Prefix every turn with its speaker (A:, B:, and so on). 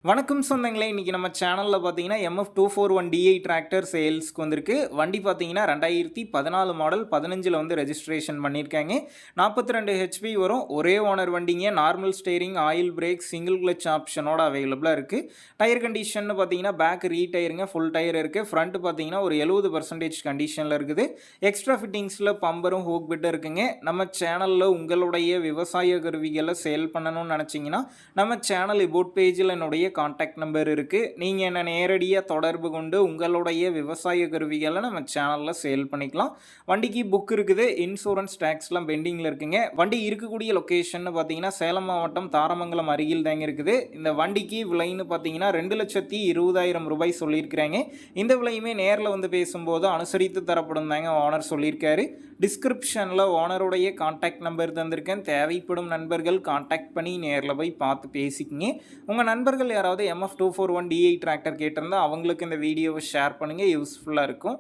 A: வணக்கம் சொந்தங்களே, இன்றைக்கி நம்ம சேனலில் பார்த்தீங்கன்னா MF241DI டிராக்டர் சேல்ஸ்க்கு வந்திருக்கு. வண்டி பார்த்தீங்கன்னா 2014 மாடல் 15 வந்து ரெஜிஸ்ட்ரேஷன் பண்ணியிருக்காங்க. 42 ஹெச்பி வரும். ஒரே ஓனர் வண்டிங்க. Normal steering, oil brake, single clutch ஆப்ஷனோட அவைலபிளாக இருக்குது. டயர் கண்டிஷன் பார்த்தீங்கன்னா பேக் ரீடயருங்க, ஃபுல் டயர் இருக்குது. ஃப்ரண்ட் பார்த்தீங்கன்னா ஒரு 70% கண்டிஷனில் இருக்குது. எக்ஸ்ட்ரா ஃபிட்டிங்ஸில் பம்பரும் ஹூக் பிட்டும் இருக்குங்க. நம்ம சேனலில் உங்களுடைய விவசாய கருவிகளை சேல் பண்ணணும்னு நினச்சிங்கன்னா நம்ம சேனல் இபோட் பேஜில் என்னுடைய கான்டாக்ட் நம்பர் இருக்குது. நீங்கள் என்ன நேரடியாக தொடர்பு கொண்டு உங்களுடைய விவசாய கருவிகளை நம்ம சேனலில் சேல் பண்ணிக்கலாம். வண்டிக்கு புக் இருக்குது. இன்சூரன்ஸ் டேக்ஸ்லாம் பெண்டிங்கில் இருக்குங்க. வண்டி இருக்கக்கூடிய லொக்கேஷன் பார்த்தீங்கன்னா சேலம் மாவட்டம் தாரமங்கலம் அருகில் தாங்க இருக்குது. இந்த வண்டிக்கு விலைன்னு பார்த்தீங்கன்னா 2,20,000 ரூபாய் சொல்லியிருக்கிறாங்க. இந்த விலையுமே நேரில் வந்து பேசும்போது அனுசரித்து தரப்படும் தாங்க ஓனர் சொல்லியிருக்காரு. டிஸ்கிரிப்ஷனில் ஓனருடைய கான்டாக்ட் நம்பர் தந்திருக்கேன். தேவைப்படும் நண்பர்கள் கான்டாக்ட் பண்ணி நேரில் போய் பார்த்து பேசிக்கிங்க. உங்கள் நண்பர்கள் யாராவது MF241DI டிராக்டர் கேட்டிருந்தால் அவங்களுக்கு இந்த வீடியோவை ஷேர் பண்ணுங்கள். யூஸ்ஃபுல்லாக இருக்கும்.